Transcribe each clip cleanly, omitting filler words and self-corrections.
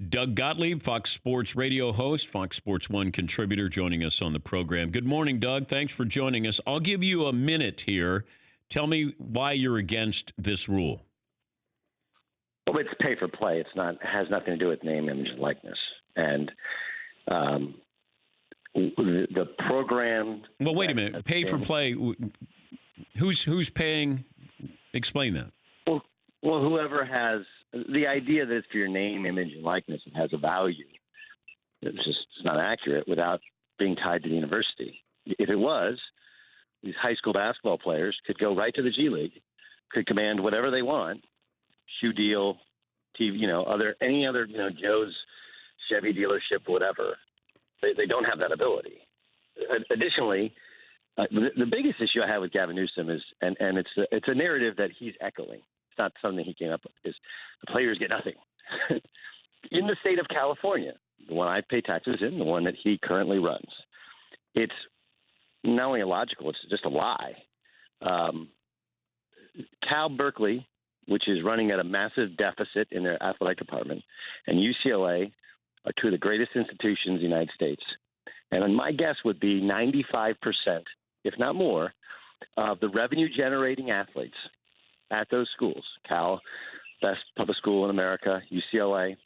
Doug Gottlieb, Fox Sports radio host, Fox Sports 1 contributor, joining us on the program. Good morning, Doug. Thanks for joining us. I'll give you a minute here. Tell me why you're against this rule. Well, it's pay for play. It has nothing to do with name, image, and likeness. And the program. Well, wait a minute. Pay for play. Who's paying? Explain that. Well, whoever has the idea that for your name, image, and likeness, it has a value. It's not accurate without being tied to the university. If it was, these high school basketball players could go right to the G League, could command whatever they want, shoe deal, TV, any other, Joe's Chevy dealership, whatever. They don't have that ability. Additionally, the biggest issue I have with Gavin Newsom is, and it's a narrative that he's echoing. It's not something he came up with. Is the players get nothing in the state of California, the one I pay taxes in, the one that he currently runs. It's not only illogical; it's just a lie. Cal Berkeley, which is running at a massive deficit in their athletic department, and UCLA are two of the greatest institutions in the United States. And my guess would be 95%, if not more, of the revenue-generating athletes at those schools, Cal, best public school in America, UCLA,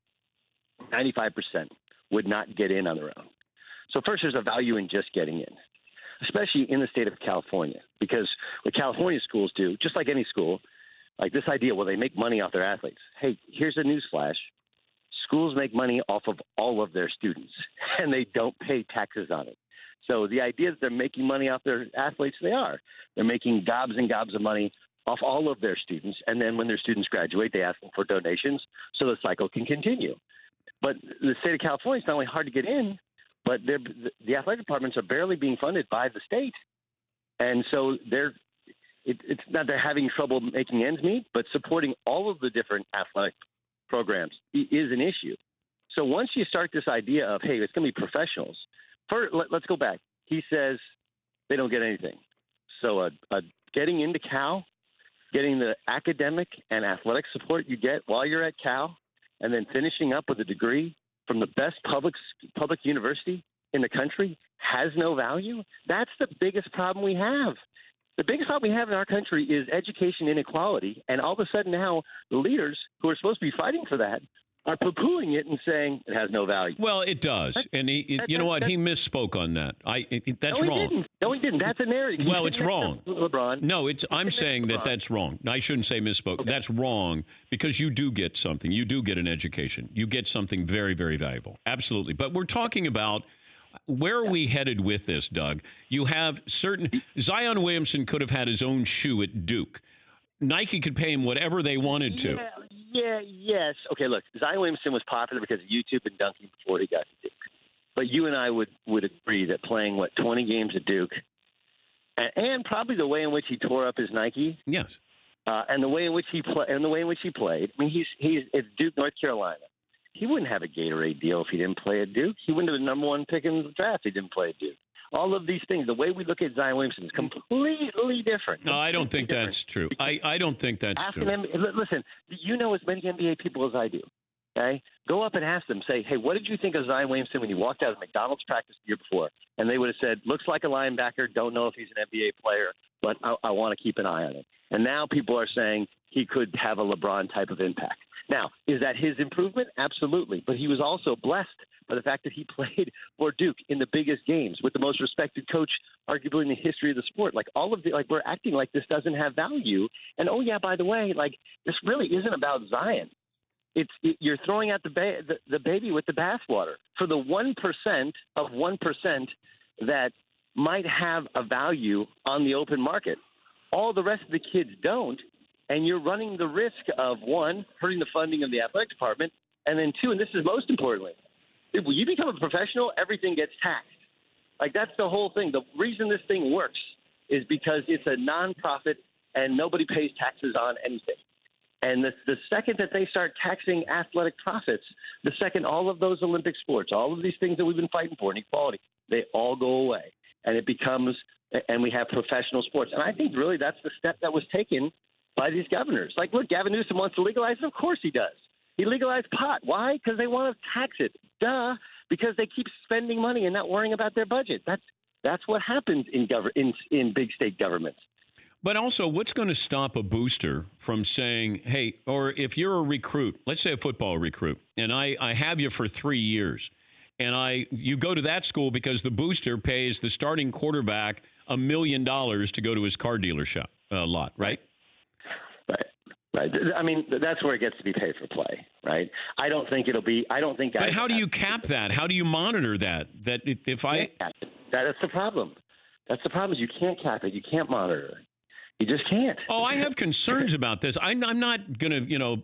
95% would not get in on their own. So first, there's a value in just getting in, especially in the state of California, because what California schools do, just like any school, like this idea, well, they make money off their athletes. Hey, here's a newsflash. Schools make money off of all of their students, and they don't pay taxes on it. So the idea that they're making money off their athletes, they are. They're making gobs and gobs of money off all of their students, and then when their students graduate, they ask them for donations so the cycle can continue. But the state of California, it's not only hard to get in, but the athletic departments are barely being funded by the state. And so it's not they're having trouble making ends meet, but supporting all of the different athletic programs is an issue. So once you start this idea of, hey, it's going to be professionals, let's go back. He says they don't get anything. So getting into Cal, getting the academic and athletic support you get while you're at Cal, and then finishing up with a degree from the best public university in the country has no value. That's the biggest problem we have. The biggest problem we have in our country is education inequality, and all of a sudden now the leaders who are supposed to be fighting for that are poo-pooing it and saying it has no value. Well, it does, and you know what? He misspoke on that. That's wrong. No, he didn't. That's a narrative. Well, it's wrong. LeBron. No, I'm saying that that's wrong. I shouldn't say misspoke. Okay. That's wrong because you do get something. You do get an education. You get something very, very valuable. Absolutely. But we're talking about where are we headed with this, Doug? You have Zion Williamson could have had his own shoe at Duke. Nike could pay him whatever they wanted to. Yes. Okay, look, Zion Williamson was popular because of YouTube and dunking before he got to Duke. But you and I would agree that playing 20 games at Duke, and probably the way in which he tore up his Nike, yes, and the way in which he played. I mean, it's Duke, North Carolina. He wouldn't have a Gatorade deal if he didn't play at Duke. He wouldn't have the number one pick in the draft if he didn't play at Duke. All of these things, the way we look at Zion Williamson is completely different. No, I don't think that's true. I don't think that's true. Listen, you know as many NBA people as I do. Okay? Go up and ask them, say, hey, what did you think of Zion Williamson when you walked out of McDonald's practice the year before? And they would have said, looks like a linebacker, don't know if he's an NBA player, but I want to keep an eye on it. And now people are saying he could have a LeBron type of impact. Now, is that his improvement? Absolutely. But he was also blessed by the fact that he played for Duke in the biggest games with the most respected coach, arguably in the history of the sport. We're acting like this doesn't have value. And, oh, yeah, by the way, this really isn't about Zion. You're throwing out the baby with the bathwater. For the 1% of 1% that might have a value on the open market, all the rest of the kids don't. And you're running the risk of, one, hurting the funding of the athletic department, and then two, and this is most importantly, when you become a professional, everything gets taxed. That's the whole thing. The reason this thing works is because it's a nonprofit and nobody pays taxes on anything. And the second that they start taxing athletic profits, the second all of those Olympic sports, all of these things that we've been fighting for, and equality, they all go away. And it becomes, and we have professional sports. And I think really that's the step that was taken by these governors. Look, Gavin Newsom wants to legalize it. Of course he does. He legalized pot. Why? Because they want to tax it. Duh. Because they keep spending money and not worrying about their budget. That's what happens in big state governments. But also, what's going to stop a booster from saying, hey, or if you're a recruit, let's say a football recruit, and I have you for 3 years, and you go to that school because the booster pays the starting quarterback $1 million to go to his car dealership lot, right? Right. I mean, that's where it gets to be pay for play, right? I don't think it'll be. I don't think. But how do you cap that? How do you monitor that? That's the problem. That's the problem. Is you can't cap it. You can't monitor it. You just can't. Oh, I have concerns about this. I'm not going to,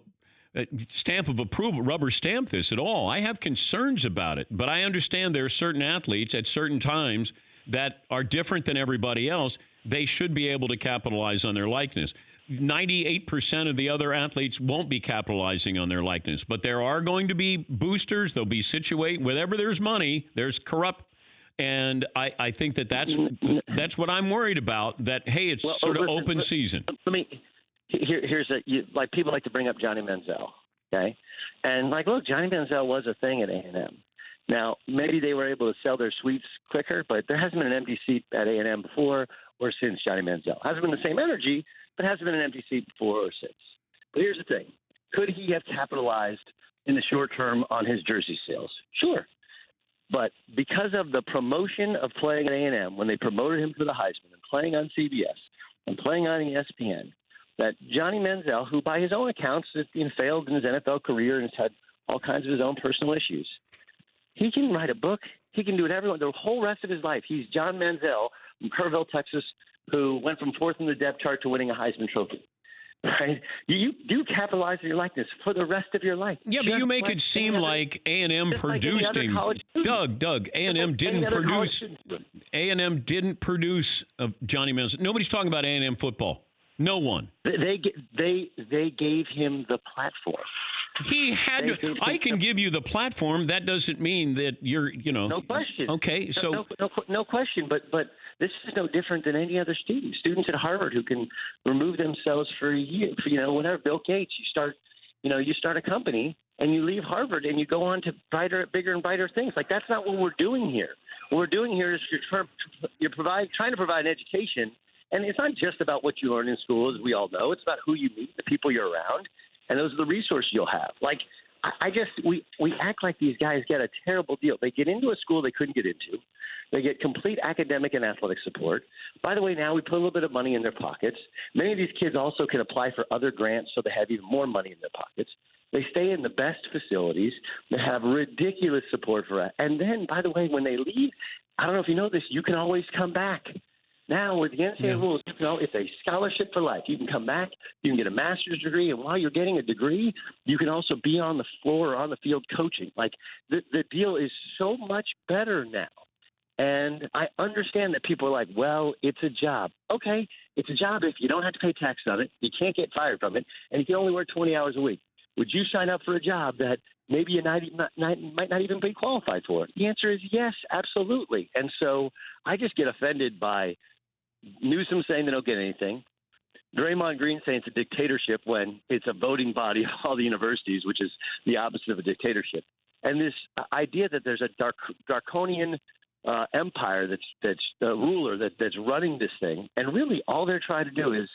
stamp of approval, rubber stamp this at all. I have concerns about it, but I understand there are certain athletes at certain times that are different than everybody else. They should be able to capitalize on their likeness. 98% of the other athletes won't be capitalizing on their likeness, but there are going to be boosters. They'll be wherever there's money, there's corrupt. And I think that's what I'm worried about, that, hey, it's open season. Here's like people like to bring up Johnny Manziel, okay? And look, Johnny Manziel was a thing at A&M. Now, maybe they were able to sell their suites quicker, but there hasn't been an empty seat at A&M before or since Johnny Manziel. Hasn't been the same energy, but hasn't been an empty seat before or since. But here's the thing. Could he have capitalized in the short term on his jersey sales? Sure. But because of the promotion of playing at A&M, when they promoted him for the Heisman and playing on CBS and playing on ESPN, that Johnny Manziel, who by his own accounts has been failed in his NFL career and has had all kinds of his own personal issues, he can write a book. He can do whatever. The whole rest of his life, he's John Manziel from Kerrville, Texas, who went from fourth in the depth chart to winning a Heisman Trophy. Right? You do capitalize on your likeness for the rest of your life. Yeah, but you make it seem like A&M produced him. Doug, A&M didn't produce. A&M didn't produce Johnny Manziel. Nobody's talking about A&M football. No one. They gave him the platform. He had to. I can give you the platform. That doesn't mean that you're. No question. Okay, so no question. But this is no different than any other student. Students at Harvard who can remove themselves for a year. Whatever. Bill Gates. You start a company and you leave Harvard and you go on to bigger and brighter things. Like, that's not what we're doing here. What we're doing here is you're trying to provide an education, and it's not just about what you learn in school, as we all know. It's about who you meet, the people you're around. And those are the resources you'll have. Like, we act like these guys get a terrible deal. They get into a school they couldn't get into. They get complete academic and athletic support. By the way, now we put a little bit of money in their pockets. Many of these kids also can apply for other grants, so they have even more money in their pockets. They stay in the best facilities. They have ridiculous support for it. And then, by the way, when they leave, I don't know if you know this, you can always come back. Now, with the NCAA rules, it's a scholarship for life. You can come back, you can get a master's degree, and while you're getting a degree, you can also be on the floor or on the field coaching. Like, the deal is so much better now. And I understand that people are like, well, it's a job. Okay, it's a job if you don't have to pay taxes on it, you can't get fired from it, and you can only work 20 hours a week. Would you sign up for a job that maybe you might not even be qualified for? The answer is yes, absolutely. And so I just get offended by Newsom saying they don't get anything, Draymond Green saying it's a dictatorship when it's a voting body of all the universities, which is the opposite of a dictatorship. And this idea that there's a draconian empire that's the ruler that's running this thing, and really all they're trying to do is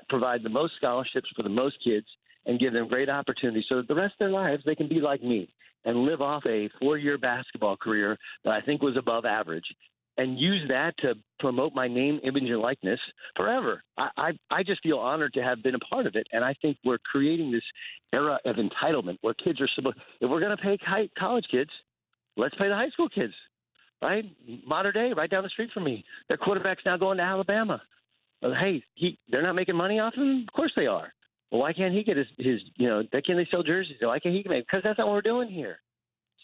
provide the most scholarships for the most kids and give them great opportunities so that the rest of their lives they can be like me and live off a 4-year basketball career that I think was above average, and use that to promote my name, image, and likeness forever. I just feel honored to have been a part of it, and I think we're creating this era of entitlement where kids are supposed – if we're going to pay college kids, let's pay the high school kids, right? Modern day, right down the street from me. Their quarterback's now going to Alabama. Hey, they're not making money off him? Of course they are. Well, why can't he get his can they sell jerseys? Why can't he make – because that's not what we're doing here.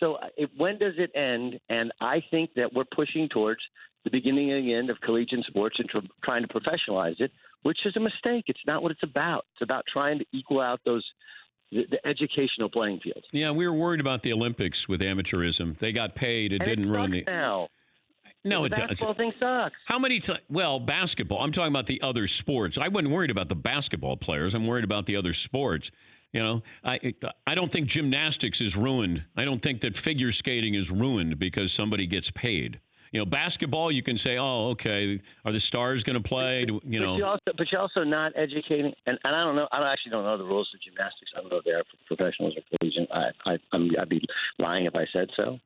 So when does it end? And I think that we're pushing towards the beginning and the end of collegiate sports and trying to professionalize it, which is a mistake. It's not what it's about. It's about trying to equal out the educational playing field. Yeah, we were worried about the Olympics with amateurism. They got paid. It didn't ruin the. Now. No, the it does. basketball thing sucks. How many well, basketball. I'm talking about the other sports. I wasn't worried about the basketball players. I'm worried about the other sports. You know, I don't think gymnastics is ruined. I don't think that figure skating is ruined because somebody gets paid. You know, basketball, you can say, oh, okay, are the stars going to play? You know, but you're also not educating. And I don't know. I actually don't know the rules of gymnastics. I don't know if they're for professionals or collegiate. I'd be lying if I said so.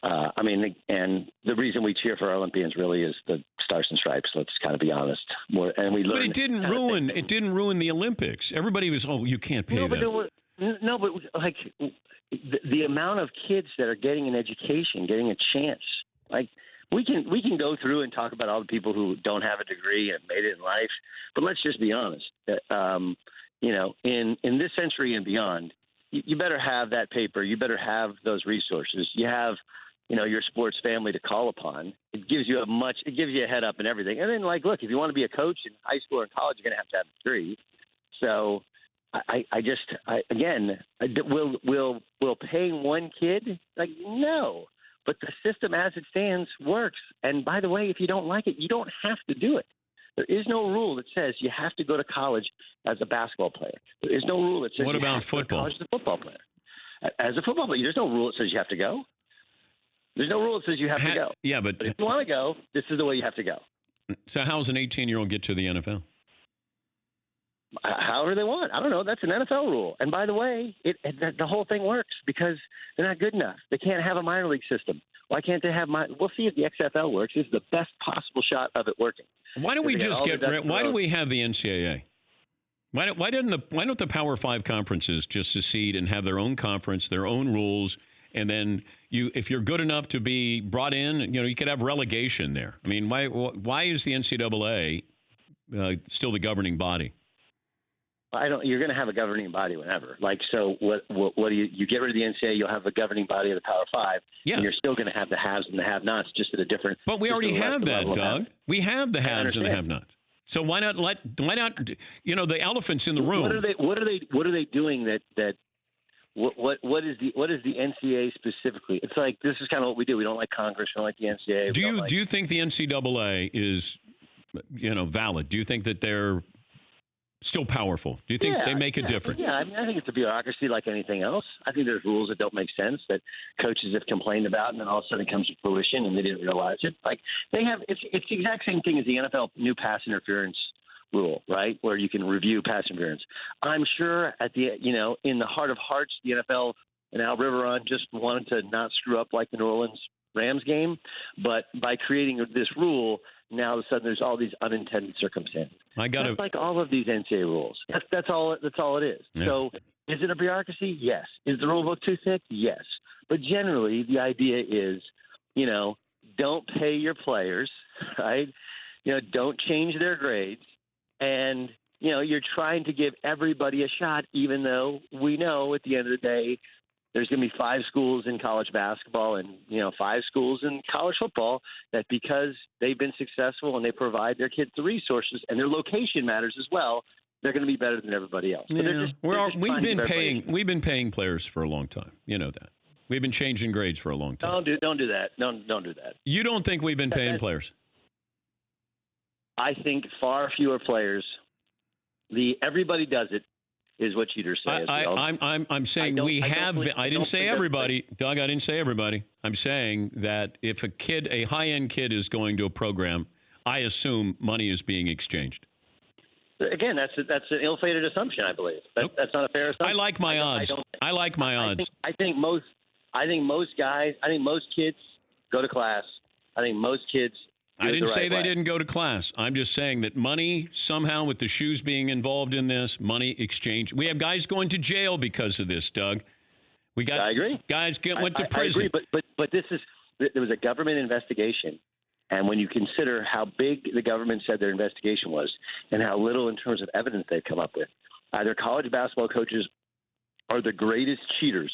I mean, and the reason we cheer for our Olympians really is the Stars and Stripes. Let's kind of be honest. And we learn. But it didn't ruin the Olympics. Everybody was, oh, you can't pay them. No, but like the amount of kids that are getting an education, getting a chance, like. We can go through and talk about all the people who don't have a degree and made it in life, but let's just be honest. You know, in this century and beyond, you better have that paper. You better have those resources. You have, you know, your sports family to call upon. It gives you a head up in everything. And then, like, look, if you want to be a coach in high school or in college, you're going to have a degree. So, will paying one kid, like, no. But the system as it stands works. And by the way, if you don't like it, you don't have to do it. There is no rule that says you have to go to college as a basketball player. There is no rule that says what you about have to football? go to college as a football player. As a football player, there's no rule that says you have to go. There's no rule that says you have to go. Yeah, but if you want to go, this is the way you have to go. So how does an 18-year-old get to the NFL? However they want. I don't know. That's an NFL rule. And by the way, the whole thing works because they're not good enough. They can't have a minor league system. Why can't they have we'll see if the XFL works. This is the best possible shot of it working. Why don't we just why do we have the NCAA? Why don't the Power 5 conferences just secede and have their own conference, their own rules, and then if you're good enough to be brought in, you know, you could have relegation there. I mean, why is the NCAA still the governing body? You're going to have a governing body whenever. Like, so what do you get rid of the NCAA? You'll have a governing body of the Power 5. Yes. And you're still going to have the haves and the have-nots, just at a different. But we already have that, Doug. We have the haves and the have-nots. So why not? You know, the elephants in the room. What are they doing that? What is the NCAA specifically? It's like, this is kind of what we do. We don't like Congress. We don't like the NCAA. Do you think the NCAA is, you know, valid? Do you think that they're still powerful? Do you think they make a difference? Yeah, I mean, I think it's a bureaucracy like anything else. I think there's rules that don't make sense that coaches have complained about, and then all of a sudden it comes to fruition, and they didn't realize it. Like they have, it's the exact same thing as the NFL new pass interference rule, right? Where you can review pass interference. I'm sure in the heart of hearts, the NFL and Al Riveron just wanted to not screw up like the New Orleans Rams game, but by creating this rule, now all of a sudden there's all these unintended circumstances. That's like all of these NCAA rules. That's all it is. Yeah. So is it a bureaucracy? Yes. Is the rule book too thick? Yes. But generally the idea is, you know, don't pay your players, right? You know, don't change their grades. And, you know, you're trying to give everybody a shot, even though we know at the end of the day, there's going to be 5 schools in college basketball and, you know, 5 schools in college football that because they've been successful and they provide their kids the resources and their location matters as well, they're going to be better than everybody else. Yeah. We've been paying players for a long time. You know that. We've been changing grades for a long time. Don't do that. Don't do that. You don't think we've been paying players? I think far fewer players. Everybody does it. Is what you just say. I'm saying we have. I didn't say everybody, Doug. I didn't say everybody. I'm saying that if a high-end kid is going to a program, I assume money is being exchanged. Again, that's an ill-fated assumption. I believe that's not a fair assumption. I like my odds. I like my odds. I think most kids go to class. I think most kids. I didn't say they didn't go to class. I'm just saying that money, somehow with the shoes being involved in this, money exchange. We have guys going to jail because of this, Doug. I agree. Guys went to prison. I agree, but there was a government investigation. And when you consider how big the government said their investigation was and how little in terms of evidence they've come up with, either college basketball coaches are the greatest cheaters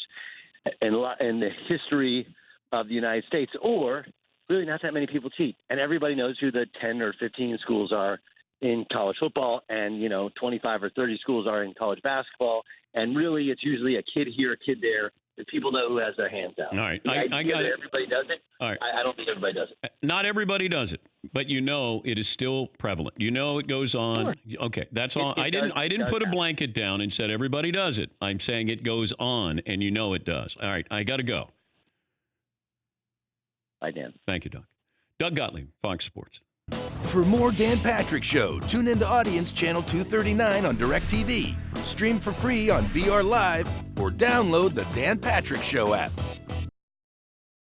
in the history of the United States, or really not that many people cheat. And everybody knows who the 10 or 15 schools are in college football and, 25 or 30 schools are in college basketball. And really it's usually a kid here, a kid there. The people know who has their hands out. All right. I got it. Everybody does it. All right. I don't think everybody does it. Not everybody does it. but it is still prevalent. It goes on. Sure. Okay, that's all. I didn't put a blanket down and said everybody does it. I'm saying it goes on, and it does. All right, I got to go. Bye, Dan. Thank you, Doug. Doug Gottlieb, Fox Sports. For more Dan Patrick Show, tune into Audience Channel 239 on DirecTV. Stream for free on BR Live or download the Dan Patrick Show app.